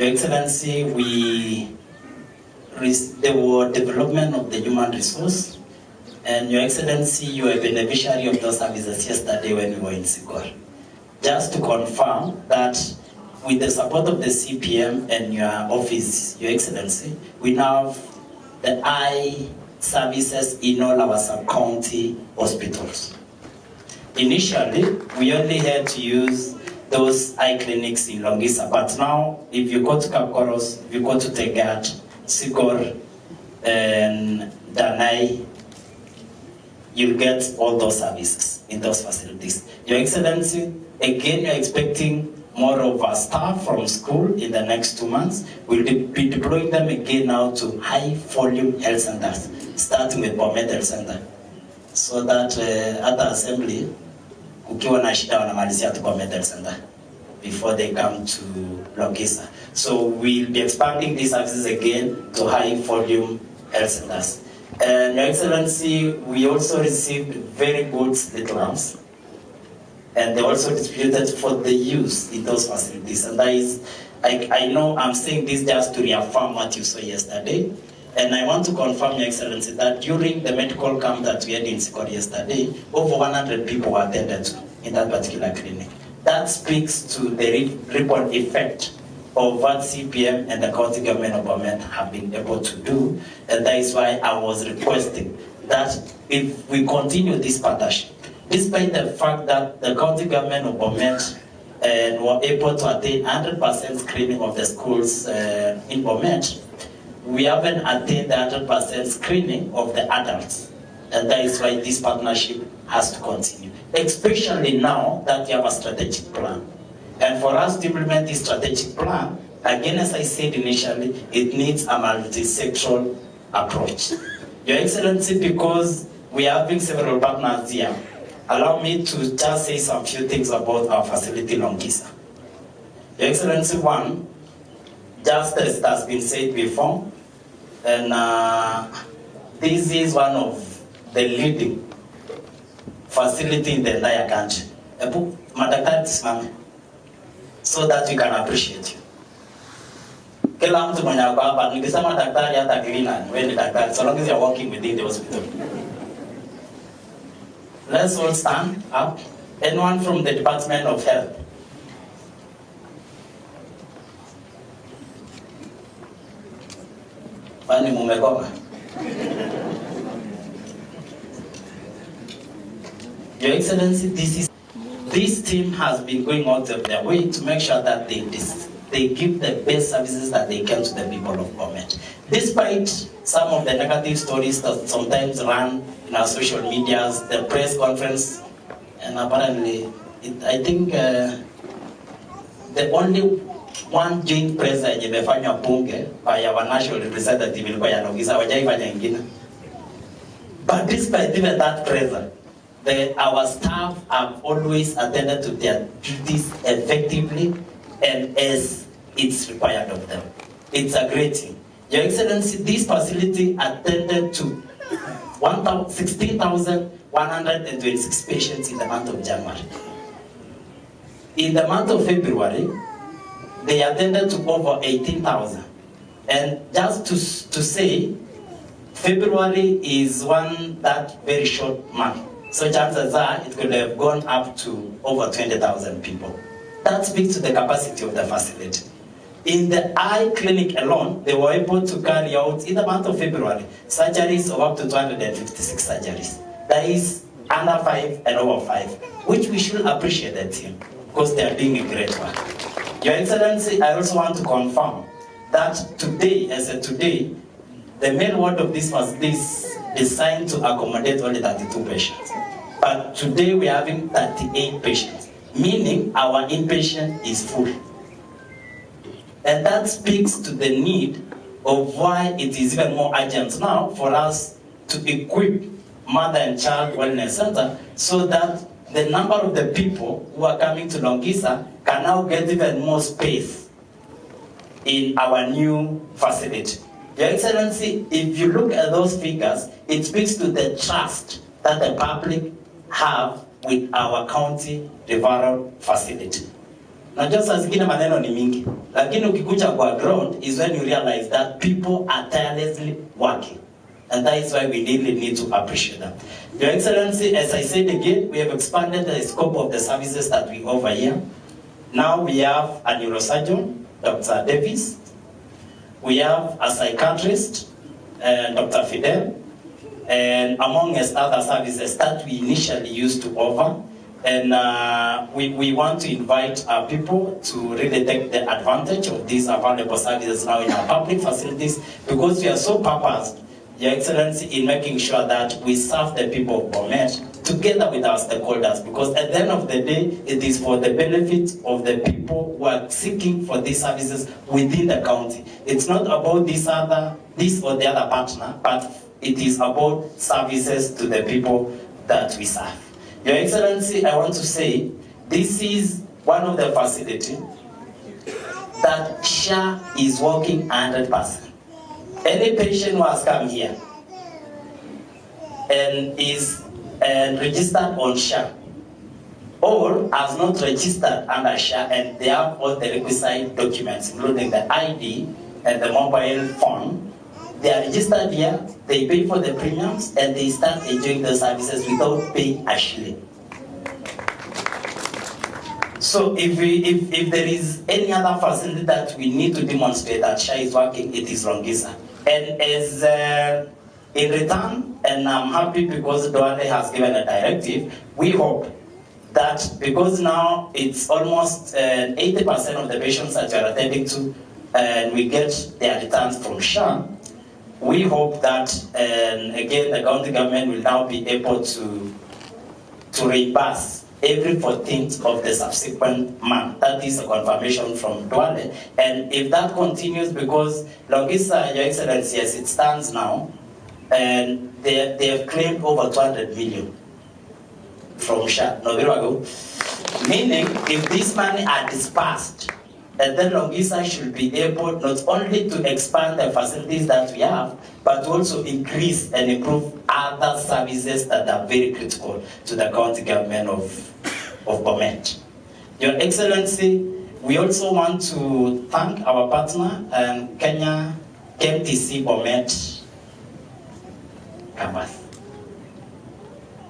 Your Excellency, there was development of the human resource, and Your Excellency, you are a beneficiary of those services yesterday when you were in Sigor. Just to confirm that with the support of the CPM and your office, Your Excellency, we now have the eye services in all our sub-county hospitals. Initially, we only had to use those eye clinics in Longisa, but now if you go to Kapkoros, if you go to Tegat, Sigor, and Danai, you'll get all those services in those facilities. Your Excellency, again, you're expecting more of our staff from school in the next 2 months. We'll be deploying them again now to high-volume health centers, starting with Bomet Health Center, so that at the assembly, ukiwa na shida wanamalizia tu Bomet Health Center before they come to Longisa. So we'll be expanding these services again to high-volume health centers. And Your Excellency, we also received very good little arms, and they also distributed for the use in those facilities. And that is, I know I'm saying this just to reaffirm what you saw yesterday. And I want to confirm, Your Excellency, that during the medical camp that we had in Sikor yesterday, over 100 people were attended to in that particular clinic. That speaks to the ripple effect of what CPM and the county government of Bomet have been able to do. And that is why I was requesting that if we continue this partnership, despite the fact that the county government of Bomet were able to attain 100% screening of the schools in Bomet, we haven't attained the 100% screening of the adults. And that is why this partnership has to continue, especially now that we have a strategic plan. And for us to implement this strategic plan, again, as I said initially, it needs a multi-sectoral approach. Your Excellency, because we are having several partners here, allow me to just say some few things about our facility, Longisa. Your Excellency, one, just as it has been said before, and this is one of the leading facility in the entire country. Madaktari tisimame, so that we can appreciate you. Kila mtu mwenye ako hapa, nikisema daktari hata cleaner, wewe ni daktari, so long as you're working within the hospital. Let's all stand up. Anyone from the Department of Health? Bani mumegoma. Your Excellency, this team has been going out of their way to make sure that they give the best services that they can to the people of Bomet. Despite some of the negative stories that sometimes run in our social medias, the press conference, and apparently, I think the only one joint press yenye imefanywa bunge by our national representative ilikuwa ya Longisa, hawajaifanya ingine. But despite even that pressure, our staff have always attended to their duties effectively and as it's required of them. It's a great thing. Your Excellency, this facility attended to 16,126 patients in the month of January. In the month of February, they attended to over 18,000. And just to say, February is that very short month. So chances are it could have gone up to over 20,000 people. That speaks to the capacity of the facility. In the eye clinic alone, they were able to carry out, in the month of February, surgeries of up to 256 surgeries. That is under 5 and over 5, which we should appreciate the team, because they are doing a great work. Your Excellency, I also want to confirm that today, as of today, the main ward of this facility is designed to accommodate only 32 patients. But today we are having 38 patients, meaning our inpatient is full. And that speaks to the need of why it is even more urgent now for us to equip Mother and Child Wellness Center so that the number of the people who are coming to Longisa can now get even more space in our new facility. Your Excellency, if you look at those figures, it speaks to the trust that the public have with our county referral facility. Unajua saa zingine maneno ni mingi, lakini ukikuja kwa ground is when you realize that people are tirelessly working. And that is why we really need to appreciate them. Your Excellency, as I said again, we have expanded the scope of the services that we offer here. Now we have a neurosurgeon, Dr. Davis. We have a psychiatrist, Dr. Fidel, and among us other services that we initially used to offer. And we want to invite our people to really take the advantage of these available services now in our public facilities, because we are so purposed, Your Excellency, in making sure that we serve the people of Bomet together with our stakeholders, because at the end of the day, it is for the benefit of the people who are seeking for these services within the county. It's not about this or the other partner, but it is about services to the people that we serve. Your Excellency, I want to say, this is one of the facilities that SHA is working 100%. Any patient who has come here and is registered on SHA or has not registered under SHA and they have all the requisite documents, including the ID and the mobile phone, they are registered here, they pay for the premiums, and they start enjoying the services without paying a shilling. So if there is any other facility that we need to demonstrate that SHA is working, it is Longisa. And as in return, and I'm happy because Duale has given a directive, we hope that because now it's almost 80% of the patients that we are attending to, and we get their returns from SHA, we hope that, again, the county government will now be able to reimburse every 14th of the subsequent month. That is a confirmation from Duale. And if that continues, because Longisa, Your Excellency, as it stands now, and they have claimed over 200 million from SHA. Meaning, if this money are dispersed, and then Longisa should be able not only to expand the facilities that we have, but also increase and improve other services that are very critical to the county government of Bomet. Your Excellency, we also want to thank our partner, Kenya KMTC Bomet Campus.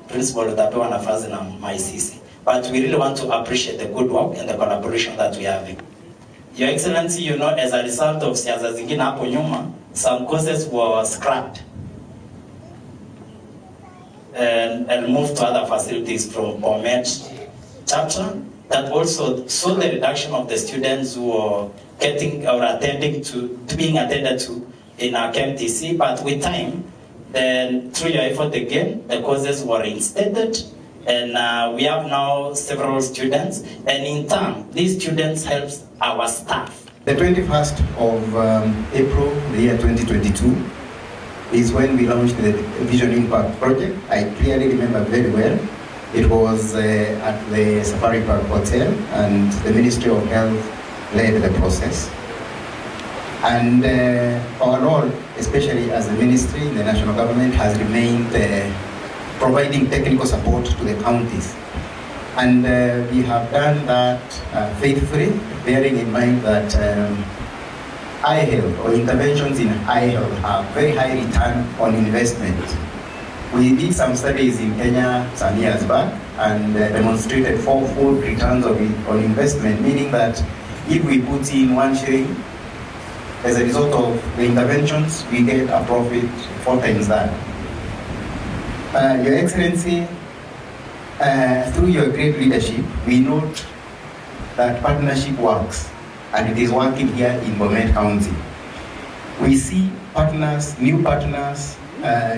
Principal utapewa nafasi na MyCC. But we really want to appreciate the good work and the collaboration that we are having. Your Excellency, you know, as a result of siasa zingine hapo nyuma, some courses were scrapped and moved to other facilities from Bomet chapter. That also saw the reduction of the students who were getting or being attended to in our KMTC. But with time, then through your effort again, the courses were reinstated. And we have now several students, and in turn, these students help our staff. The 21st of April, the year 2022, is when we launched the Vision Impact project. I clearly remember very well. It was at the Safari Park Hotel, and the Ministry of Health led the process. And our role, especially as a ministry, the national government, has remained providing technical support to the counties. And we have done that faithfully, bearing in mind that eye health or interventions in eye health have very high return on investment. We did some studies in Kenya some years back and demonstrated fourfold returns on investment, meaning that if we put in 1 shilling, as a result of the interventions, we get a profit 4 times that. Your Excellency, through your great leadership, we note that partnership works, and it is working here in Bomet County. We see partners, new partners,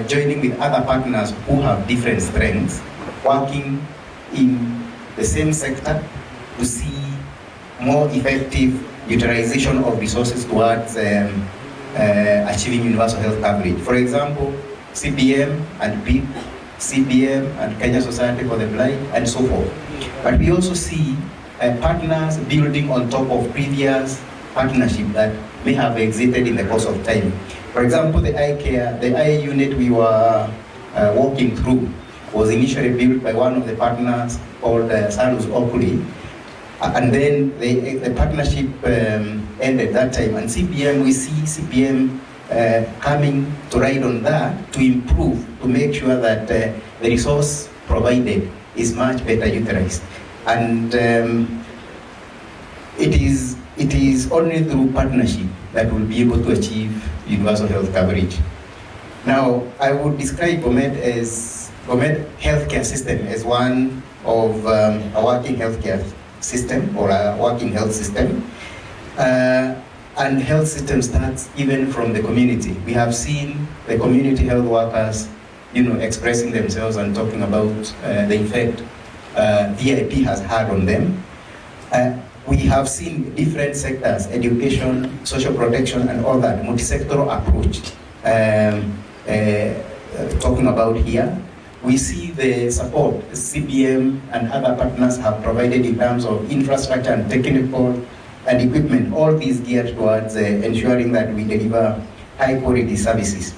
joining with other partners who have different strengths, working in the same sector to see more effective utilization of resources towards achieving universal health coverage. For example, CBM and PIP, CBM and Kenya Society for the Blind, and so forth. But we also see partners building on top of previous partnership that may have exited in the course of time. For example, the eye unit we were walking through was initially built by one of the partners called Salus Okuli, And then the partnership ended that time. And CPM, we see CPM coming to ride on that to improve, to make sure that the resource provided is much better utilized. And it is only through partnership that we'll be able to achieve universal health coverage. Now, I would describe Bomet healthcare system as one of a working healthcare system or a working health system. And health system starts even from the community. We have seen the community health workers, expressing themselves and talking about the effect VIP has had on them. We have seen different sectors, education, social protection, and all that, multi-sectoral approach talking about here. We see the support CPM and other partners have provided in terms of infrastructure and technical and equipment, all these geared towards ensuring that we deliver high quality services.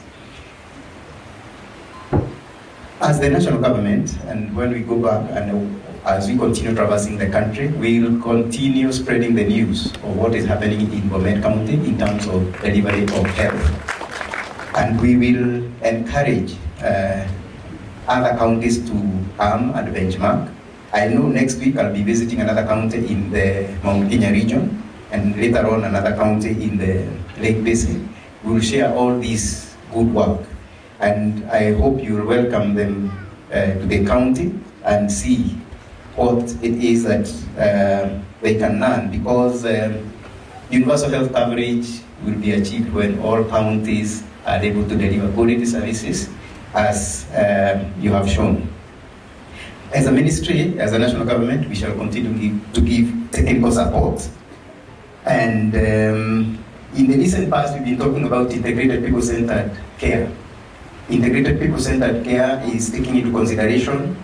As the national government, and when we go back and as we continue traversing the country, we'll continue spreading the news of what is happening in Bomet County in terms of delivery of health. And we will encourage other counties to come and benchmark. I know next week I'll be visiting another county in the Mount Kenya region, and later on another county in the Lake Basin. We'll share all this good work, and I hope you'll welcome them to the county and see what it is that they can learn, because universal health coverage will be achieved when all counties are able to deliver quality services, as you have shown. As a ministry, as a national government, we shall continue to give technical support. And in the recent past, we've been talking about integrated people-centered care. Integrated people-centered care is taking into consideration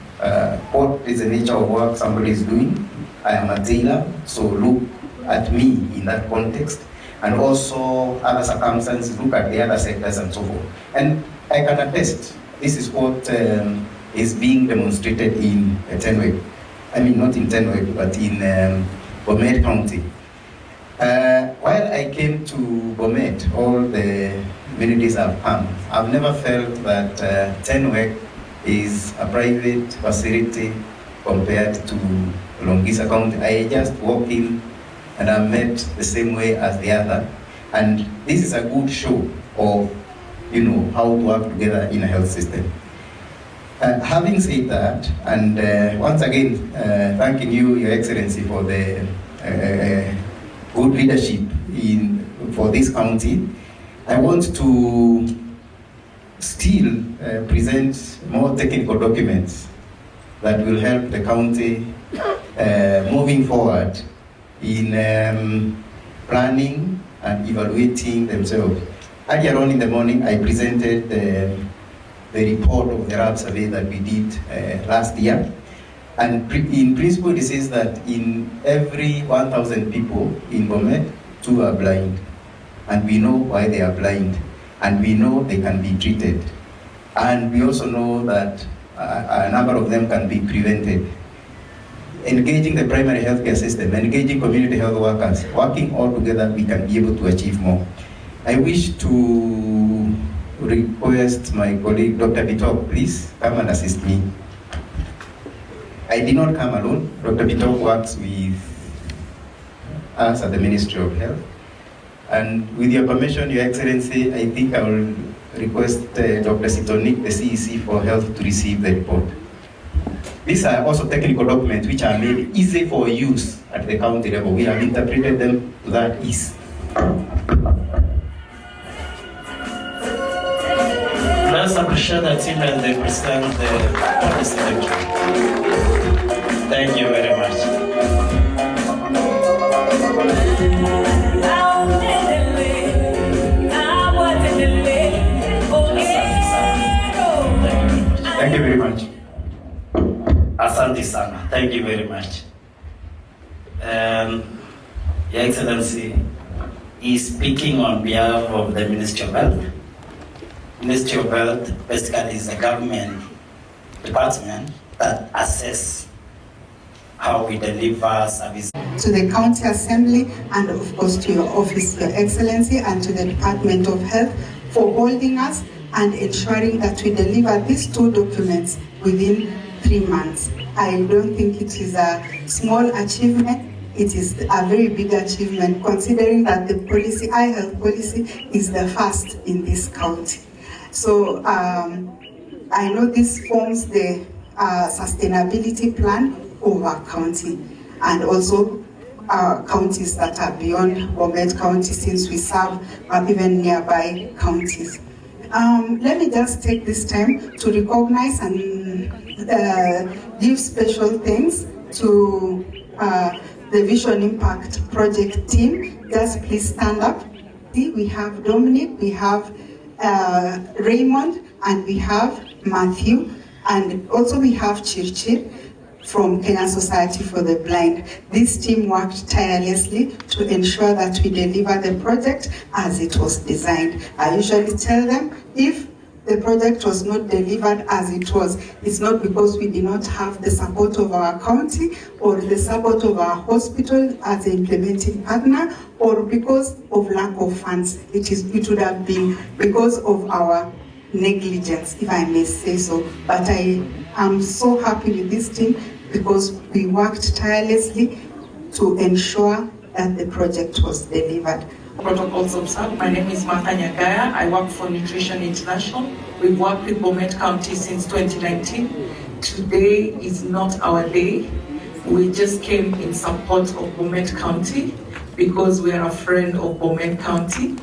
what is the nature of work somebody is doing. I am a tailor, so look at me in that context. And also other circumstances, look at the other sectors and so forth. And I can attest, this is what is being demonstrated in Tenwek. I mean, not in Tenwek, but in Bomet County. While I came to Bomet, all the communities I've come, I've never felt that Tenwek is a private facility compared to Longisa County. I just walk in and I'm met the same way as the other. And this is a good show of, how to work together in a health system. Having said that, and once again, thanking you, Your Excellency, for the good leadership for this county, I want to still present more technical documents that will help the county moving forward in planning and evaluating themselves. Earlier on in the morning, I presented the report of the RAB survey that we did last year. And in principle, it says that in every 1,000 people in Bomet, 2 are blind. And we know why they are blind. And we know they can be treated. And we also know that a number of them can be prevented. Engaging the primary healthcare system, engaging community health workers, working all together, we can be able to achieve more. I wish to request my colleague, Dr. Barchok, please come and assist me. I did not come alone. Dr. Barchok works with us at the Ministry of Health. And with your permission, Your Excellency, I think I will request Dr. Sitonik, the CEC for Health, to receive the report. These are also technical documents which are made easy for use at the county level. We have interpreted them to that ease. Let's appreciate the team as they present the policy lecture. Thank you very much. Thank you very much. Asante sana. Thank you very much. Your Excellency is speaking on behalf of the Ministry of Health. Ministry of Health basically is a government department that assess how we deliver service. To the County Assembly and of course to your office, Your Excellency, and to the Department of Health for holding us and ensuring that we deliver these 2 documents within 3 months. I don't think it is a small achievement. It is a very big achievement considering that the policy, eye health policy, is the first in this county. So I know this forms the sustainability plan of our county and also counties that are beyond Bomet County, since we serve even nearby counties. Let me just take this time to recognize and give special thanks to the Vision Impact Project team. Just please stand up. We have Dominic, we have Raymond, and we have Matthew, and also we have Chirchir from Kenya Society for the Blind. This team worked tirelessly to ensure that we deliver the project as it was designed. I usually tell them, if the project was not delivered as it was, it's not because we did not have the support of our county or the support of our hospital as an implementing partner, or because of lack of funds. It would have been because of our negligence, if I may say so. But I am so happy with this team because we worked tirelessly to ensure that the project was delivered. Protocols observed. My name is Martha Nyagaya. I work for Nutrition International. We've worked with Bomet County since 2019. Today is not our day. We just came in support of Bomet County because we are a friend of Bomet County.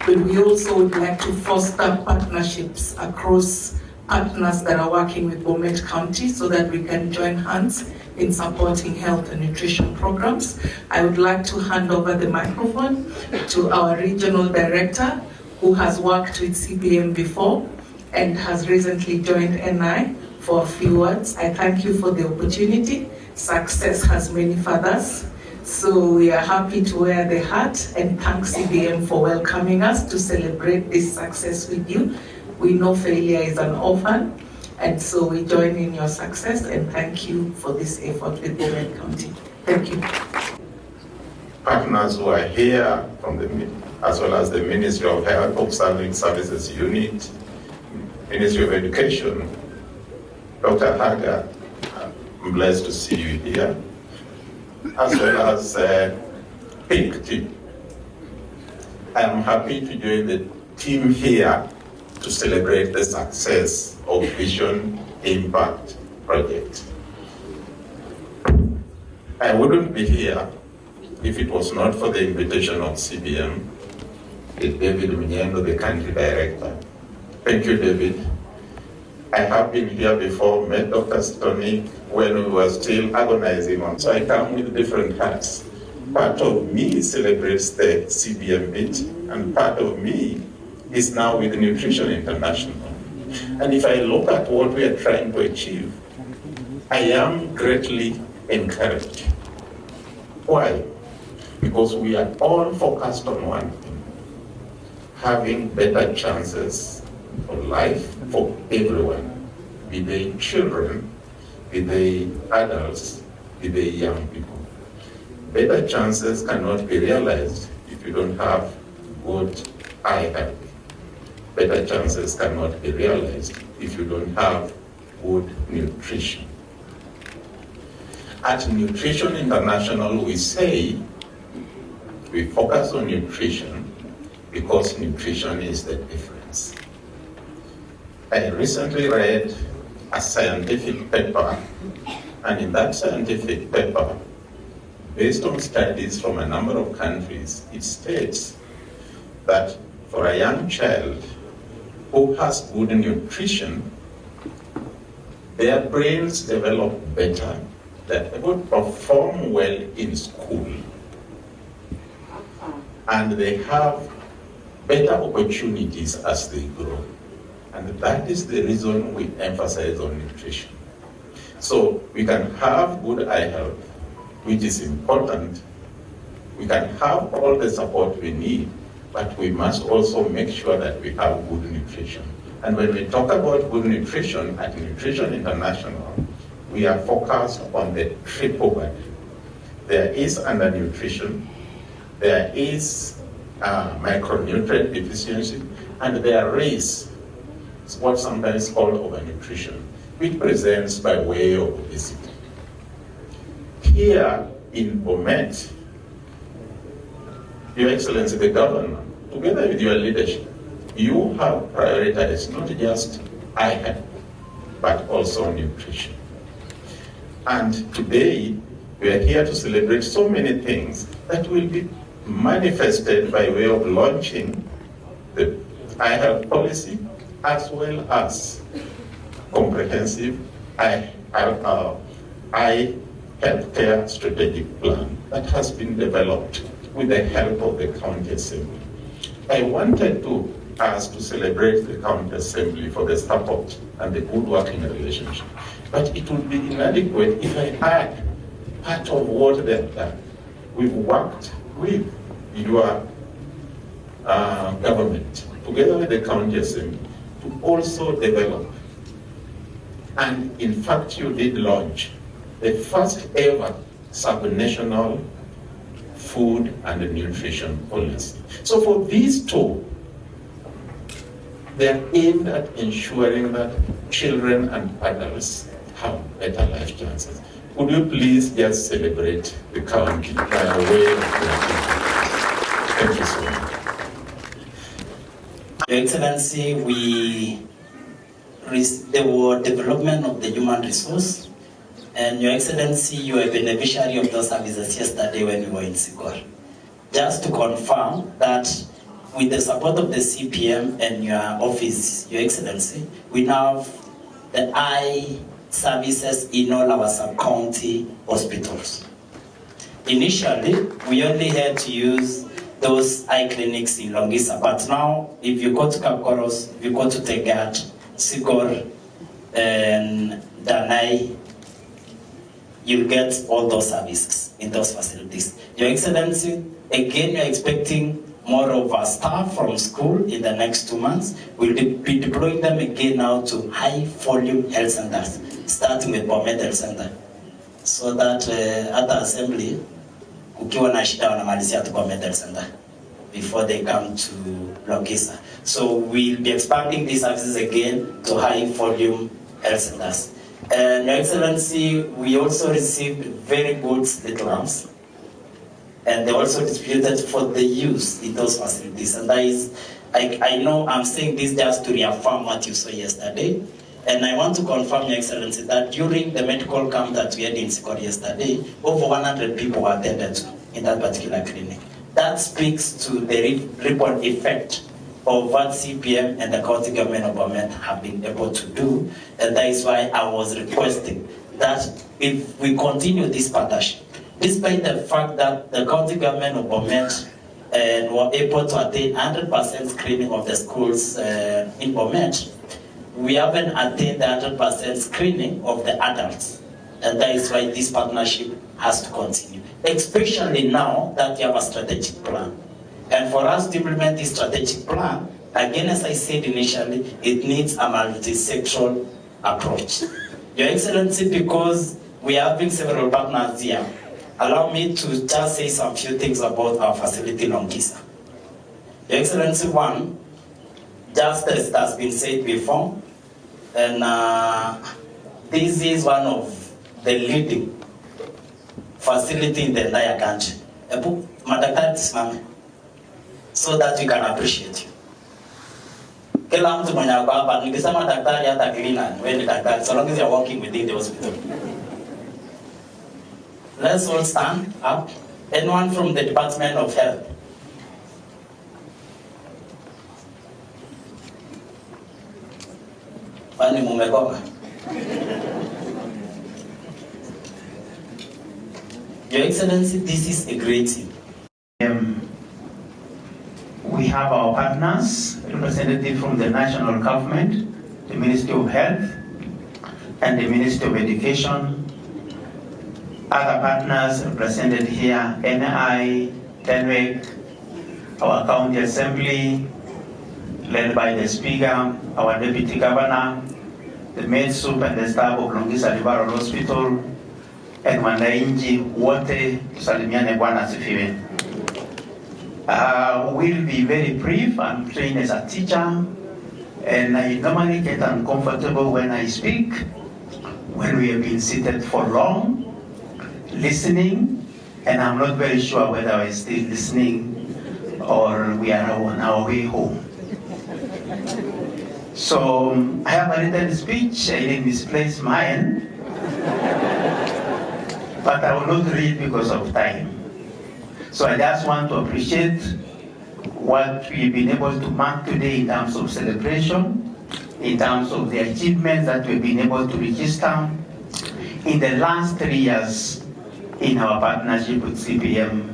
But we also would like to foster partnerships across partners that are working with Bomet County so that we can join hands in supporting health and nutrition programs. I would like to hand over the microphone to our regional director who has worked with CBM before and has recently joined NI for a few words. I thank you for the opportunity. Success has many fathers. So we are happy to wear the hat and thank CBM for welcoming us to celebrate this success with you. We know failure is an orphan, and so we join in your success and thank you for this effort with Bomet County. Thank you. Partners who are here from as well as the Ministry of Health Observing Services Unit, Ministry of Education, Dr. Haga, I'm blessed to see you here, as well as PINK team. I am happy to join the team here to celebrate the success of Vision Impact Project. I wouldn't be here if it was not for the invitation of CBM, David Mnyendo, the country director. Thank you, David. I have been here before, met Dr. Stony when we were still agonizing on, so I come with different hats. Part of me celebrates the CBM bit, and part of me is now with Nutrition International. And if I look at what we are trying to achieve, I am greatly encouraged. Why? Because we are all focused on one thing: having better chances for life for everyone, be they children, be they adults, be they young people. Better chances cannot be realized if you don't have good eye health. Better chances cannot be realized if you don't have good nutrition. At Nutrition International, we say we focus on nutrition because nutrition is the difference. I recently read a scientific paper, and in that scientific paper, based on studies from a number of countries, it states that for a young child who has good nutrition, their brains develop better, they're able to perform well in school, and they have better opportunities as they grow. And that is the reason we emphasize on nutrition. So we can have good eye health, which is important. We can have all the support we need, but we must also make sure that we have good nutrition. And when we talk about good nutrition at Nutrition International, we are focused on the triple whammy. There is undernutrition, there is micronutrient deficiency, and there is what's sometimes called overnutrition, which presents by way of obesity. Here in Bomet, Your Excellency the Governor, together with your leadership, you have prioritized not just eye health, but also nutrition. And today, we are here to celebrate so many things that will be manifested by way of launching the eye health policy as well as comprehensive eye healthcare strategic plan that has been developed with the help of the County Assembly. I wanted to ask to celebrate the County Assembly for the support and the good working relationship, but it would be inadequate if I add part of what they have done. We've worked with your government, together with the County Assembly, to also develop, and in fact you did launch the first ever sub-national food and nutrition policy. So for these two, they're aimed at ensuring that children and adults have better life chances. Would you please just celebrate the county by way of gratitude? Thank you so much. Your Excellency, there was development of the human resource, and Your Excellency, you are a beneficiary of those services yesterday when you were in Sigor. Just to confirm that with the support of the CPM and your office, Your Excellency, we now have the eye services in all our sub-county hospitals. Initially, we only had to use those eye clinics in Longisa, but now if you go to Kakoros, if you go to Tegat, Sigor, and Danai, you'll get all those services in those facilities. Your Excellency, again, we are expecting more of our staff from school in the next 2 months. We'll be deploying them again now to high volume health centers, starting with Bomet Health Center, so that at the assembly, ukiwa na shida wanamalizia tu Bomet Health Center before they come to Longisa. So we'll be expanding these services again to high volume health centers. And Your Excellency, we also received very good slit lamps, and they also distributed for the use in those facilities. And that is, I know I'm saying this just to reaffirm what you saw yesterday. And I want to confirm, Your Excellency, that during the medical camp that we had in Sigor yesterday, over 100 people were attended to in that particular clinic. That speaks to the ripple effect of what CPM and the county government of Bomet have been able to do. And that is why I was requesting that if we continue this partnership, despite the fact that the county government of Bomet were able to attain 100% screening of the schools in Bomet, we haven't attained the 100% screening of the adults. And that is why this partnership has to continue, especially now that we have a strategic plan. And for us to implement this strategic plan, again, as I said initially, it needs a multi-sectoral approach. Your Excellency, because we are having several partners here, allow me to just say some few things about our facility in Longisa. Your Excellency, one, just as it has been said before, and this is one of the leading facility in the entire country. So that we can appreciate you. Kila mtu mwenye ako hapa, nikisema daktari hata cleaner, wewe ni daktari, so long as you're working within the hospital. Let's all stand up. Anyone from the Department of Health? Wani mumekoma? Your Excellency, this is a great team. We have our partners, representatives from the national government, the Ministry of Health, and the Ministry of Education. Other partners represented here, NI, Tenwek, our county assembly, led by the speaker, our deputy governor, the maid soup and the staff of Longisa Referral Hospital, and wananchi wote, tusalimiane Bwana asifiwe. We'll be very brief. I'm trained as a teacher, and I normally get uncomfortable when I speak, when we have been seated for long, listening, and I'm not very sure whether we're still listening or we are on our way home. So I have a written speech. I didn't misplace mine, but I will not read because of time. So I just want to appreciate what we've been able to mark today in terms of celebration, in terms of the achievements that we've been able to register in the last 3 years in our partnership with CBM.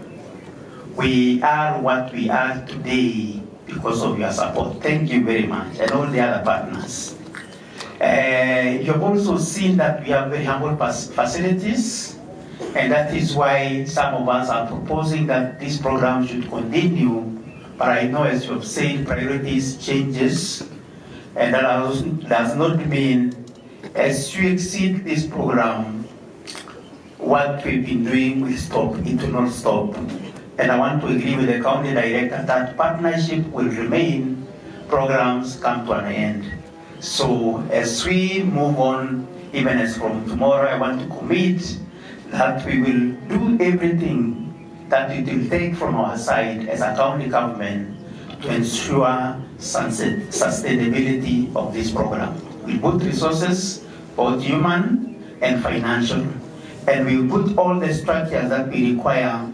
We are what we are today because of your support. Thank you very much, and all the other partners. You have also seen that we have very humble facilities, and that is why some of us are proposing that this program should continue. But I know, as you have said, priorities changes, and that does not mean as you exceed this program, what we've been doing will stop. It will not stop. And I want to agree with the county director that partnership will remain, programs come to an end. So as we move on, even as from tomorrow, I want to commit that we will do everything that it will take from our side as a county government to ensure sustainability of this program. We put resources, both human and financial, and we put all the structures that we require,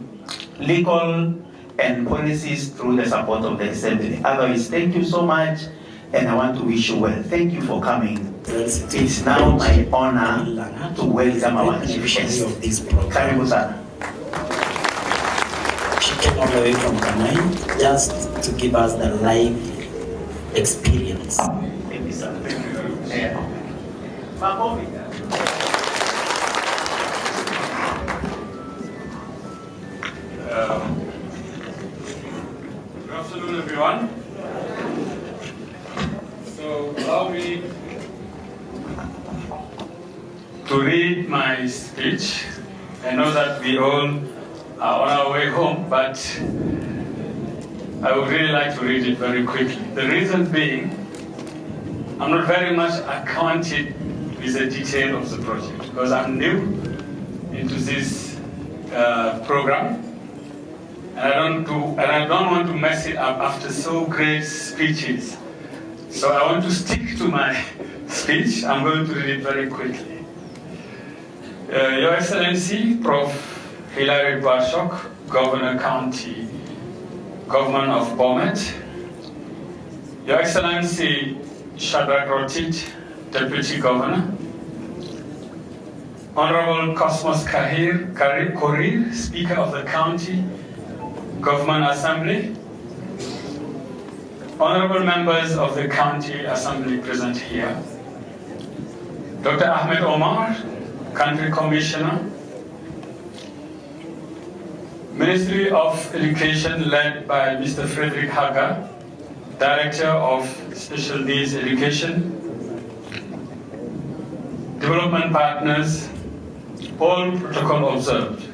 legal and policies, through the support of the Assembly. Otherwise, thank you so much, and I want to wish you well. Thank you for coming. It's now my honor to welcome our chief guest. Karibu sana. She came all the way from Kanai just to give us the live experience. Good afternoon, everyone. So allow me to read my speech. I know that we all are on our way home, but I would really like to read it very quickly. The reason being, I'm not very much acquainted with the detail of the project because I'm new into this program, and I don't want to mess it up after so great speeches. So I want to stick to my speech. I'm going to read it very quickly. Your Excellency, Prof. Hilary Barchok, Governor County, Government of Bomet. Your Excellency, Shadrach Rotit, Deputy Governor. Honorable Cosmos Korir, Speaker of the County Government Assembly. Honorable members of the County Assembly present here. Dr. Ahmed Omar, Country Commissioner. Ministry of Education led by Mr. Frederick Haga, Director of Special Needs Education. Development partners, all protocol observed.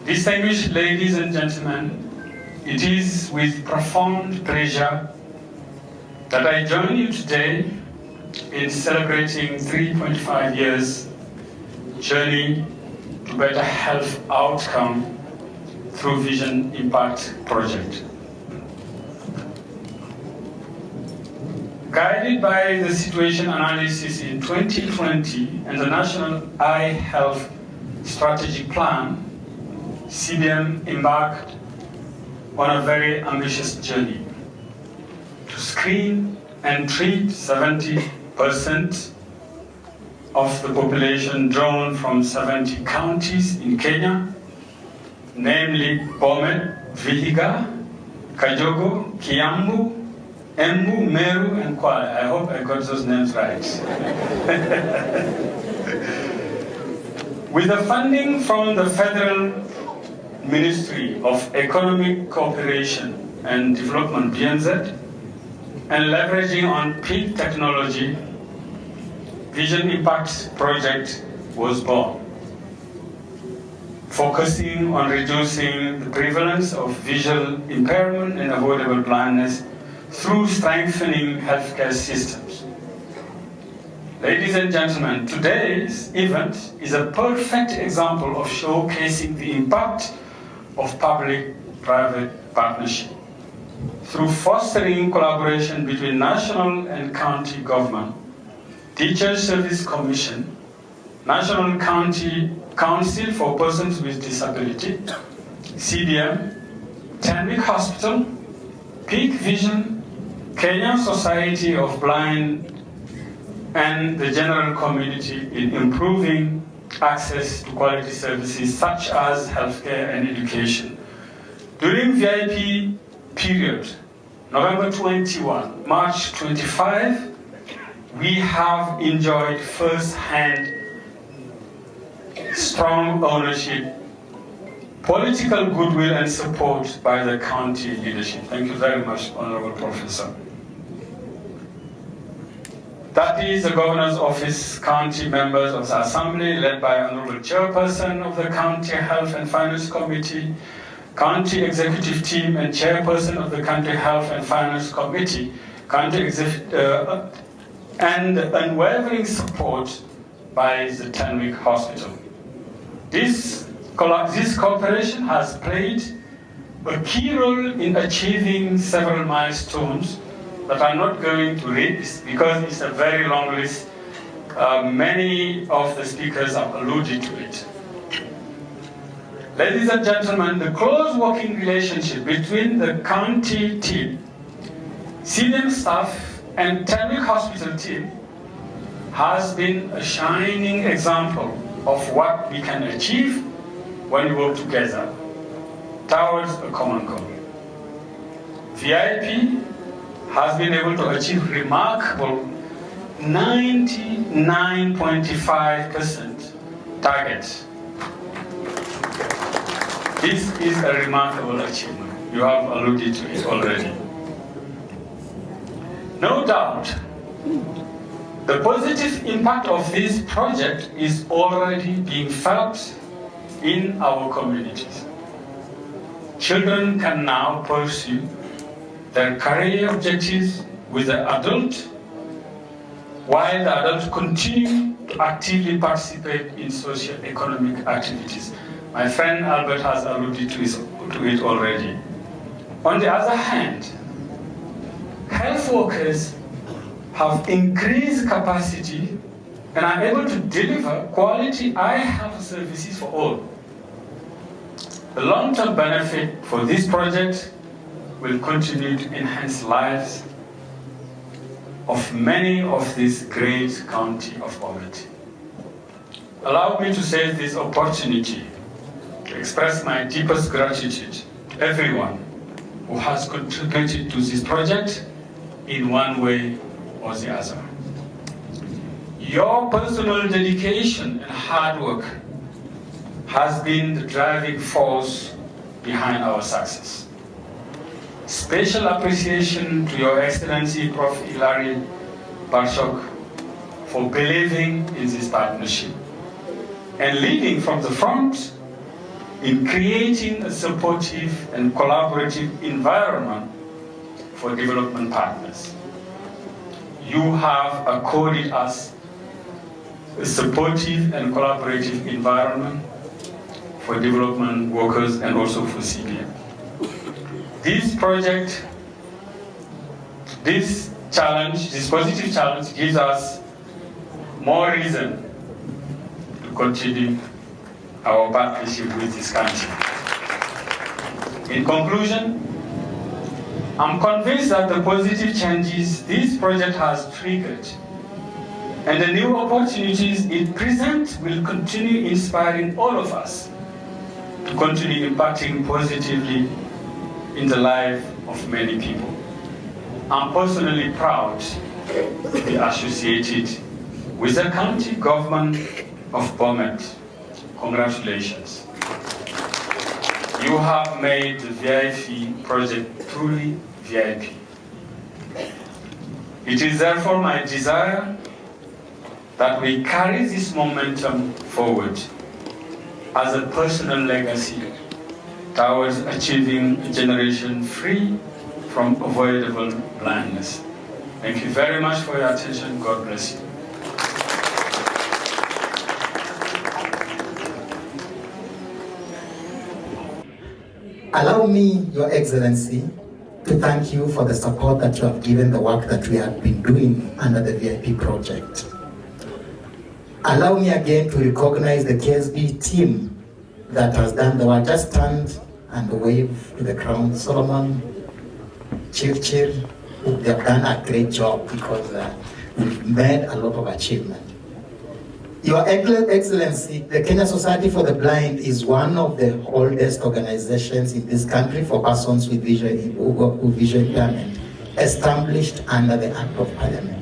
Distinguished ladies and gentlemen, it is with profound pleasure that I join you today in celebrating 3.5 years journey to better health outcome through Vision Impact Project. Guided by the situation analysis in 2020 and the National Eye Health Strategic Plan, CBM embarked on a very ambitious journey to screen and treat 70% of the population drawn from 70 counties in Kenya, namely Bomet, Vihiga, Kajogo, Kiambu, Embu, Meru, and Kwale. I hope I got those names right. With the funding from the Federal Ministry of Economic Cooperation and Development, BNZ, and leveraging on peak technology, Vision Impact project was born, focusing on reducing the prevalence of visual impairment and avoidable blindness through strengthening healthcare systems. Ladies and gentlemen, today's event is a perfect example of showcasing the impact of public-private partnership. Through fostering collaboration between national and county government, Teachers Service Commission, National County Council for Persons with Disability, CBM, Tenwick Hospital, Peak Vision, Kenyan Society of Blind, and the general community in improving access to quality services such as healthcare and education. During VIP period, November 21, March 25, we have enjoyed first-hand strong ownership, political goodwill and support by the county leadership. Thank you very much, Honorable Professor. That is the Governor's Office, county members of the Assembly, led by Honorable Chairperson of the County Health and Finance Committee, County Executive Team and Chairperson of the County Health and Finance Committee, and unwavering support by the Tenwick Hospital. This cooperation has played a key role in achieving several milestones that I'm not going to read because it's a very long list. Many of the speakers have alluded to it. Ladies and gentlemen, the close working relationship between the county team, CBM staff, and Tenwick Hospital team has been a shining example of what we can achieve when we work together towards a common goal. VIP has been able to achieve remarkable 99.5% target. This is a remarkable achievement. You have alluded to it already. No doubt, the positive impact of this project is already being felt in our communities. Children can now pursue their career objectives with the adult, while the adults continue to actively participate in socio-economic activities. My friend Albert has alluded to it already. On the other hand, health workers have increased capacity and are able to deliver quality eye health services for all. The long-term benefit for this project will continue to enhance lives of many of this great county of Bomet. Allow me to seize this opportunity to express my deepest gratitude to everyone who has contributed to this project in one way or the other. Your personal dedication and hard work has been the driving force behind our success. Special appreciation to Your Excellency Prof. Hilary Barchok for believing in this partnership and leading from the front in creating a supportive and collaborative environment for development partners. You have accorded us a supportive and collaborative environment for development workers and also for CBM. This project, this challenge, this positive challenge gives us more reason to continue our partnership with this country. In conclusion, I'm convinced that the positive changes this project has triggered and the new opportunities it presents will continue inspiring all of us to continue impacting positively in the life of many people. I'm personally proud to be associated with the county government of Bomet. Congratulations. You have made the VIP project truly VIP. It is therefore my desire that we carry this momentum forward as a personal legacy towards achieving a generation free from avoidable blindness. Thank you very much for your attention. God bless you. Allow me, Your Excellency, to thank you for the support that you have given the work that we have been doing under the VIP project. Allow me again to recognize the KSB team that has done the work. Just stand and wave to the crown. Solomon, Cheer, they have done a great job because we've made a lot of achievement. Your Excellency, the Kenya Society for the Blind is one of the oldest organizations in this country for persons with vision impairment, established under the Act of Parliament.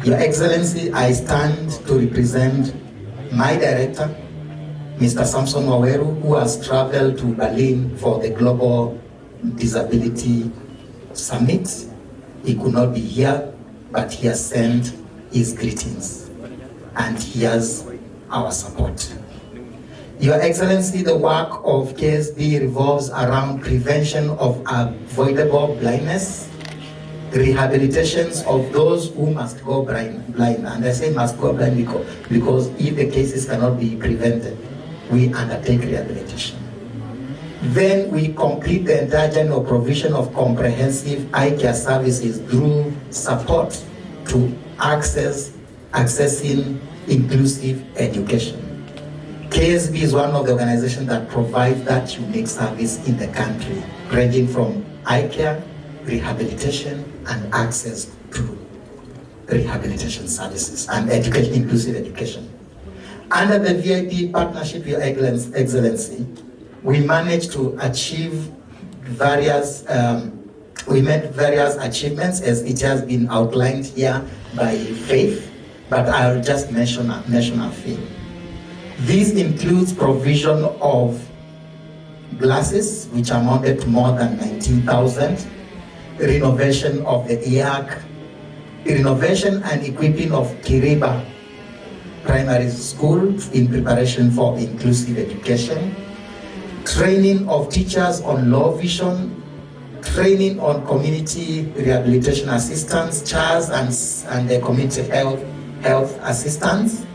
Your Excellency, I stand to represent my director, Mr. Samson Waweru, who has traveled to Berlin for the Global Disability Summit. He could not be here, but he has sent his greetings, and he has our support. Your Excellency, the work of KSB revolves around prevention of avoidable blindness, rehabilitations of those who must go blind. And I say must go blind because if the cases cannot be prevented, we undertake rehabilitation. Then we complete the entire general provision of comprehensive eye care services through support to accessing inclusive education. KSB is one of the organizations that provides that unique service in the country, ranging from eye care, rehabilitation, and access to rehabilitation services and education, inclusive education. Under the VIP partnership, Your Excellency, we managed to achieve various achievements, as it has been outlined here by Faith, but I'll just mention a few. This includes provision of glasses, which amounted to more than 19,000, renovation of the IAC, renovation and equipping of Kiriba Primary School in preparation for inclusive education, training of teachers on low vision, training on community rehabilitation assistance, CHARS, and the community health assistance,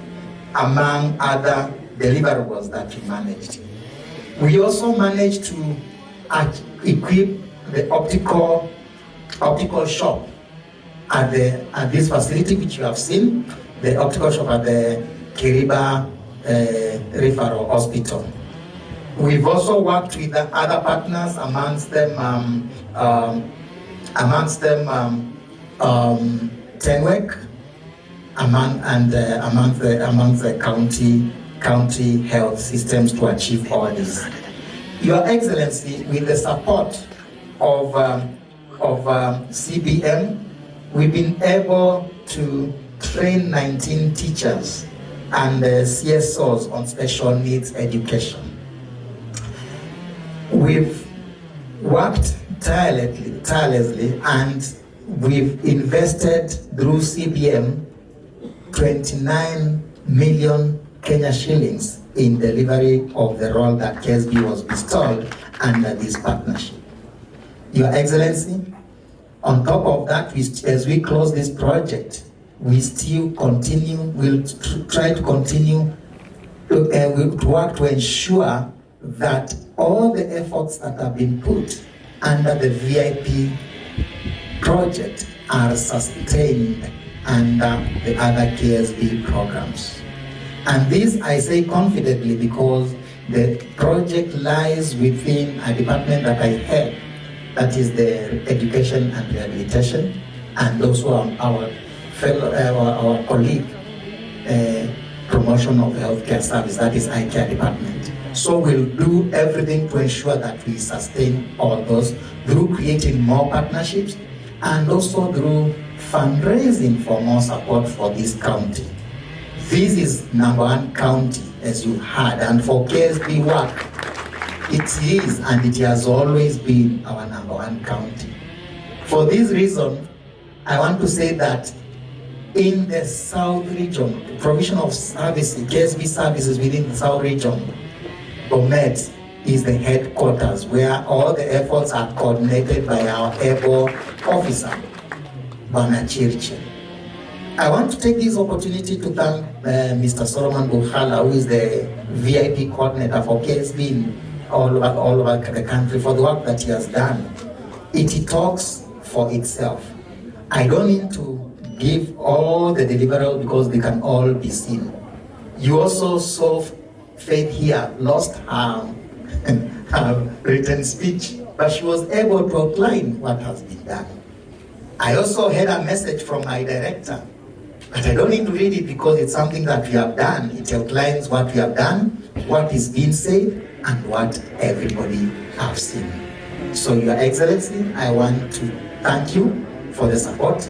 among other deliverables that we managed. We also managed to equip the optical shop at this facility which you have seen, the optical shop at the Kiriba Referral Hospital. We've also worked with the other partners, amongst them Tenwek, amongst the county health systems to achieve all this. Your Excellency, with the support of CBM, we've been able to train 19 teachers and CSOs on special needs education. We've worked tirelessly, and we've invested through CBM 29 million Kenya shillings in delivery of the role that KSB was installed under this partnership. Your Excellency, on top of that, as we close this project, we still continue, we'll try to continue to work to ensure that all the efforts that have been put under the VIP project are sustained under the other KSB programs. And this I say confidently because the project lies within a department that I head, that is the education and rehabilitation, and also our colleague, promotion of healthcare service, that is eye care department. So we'll do everything to ensure that we sustain all those through creating more partnerships and also through fundraising for more support for this county. This is #1 county, as you heard, and for KSB work, it is and it has always been our #1 county. For this reason, I want to say that in the South region, the provision of services, KSB services within the South region, Bomet is the headquarters where all the efforts are coordinated by our able officer, Barchok. I want to take this opportunity to thank Mr. Solomon Bukhala, who is the VIP coordinator for KSB in all over the country, for the work that he has done. It talks for itself. I don't need to give all the deliverables because they can all be seen. You also saw Faith here lost her written speech, but she was able to outline what has been done. I also had a message from my director, but I don't need to read it because it's something that we have done. It outlines what we have done, what is being said, and what everybody has seen. So, Your Excellency, I want to thank you for the support.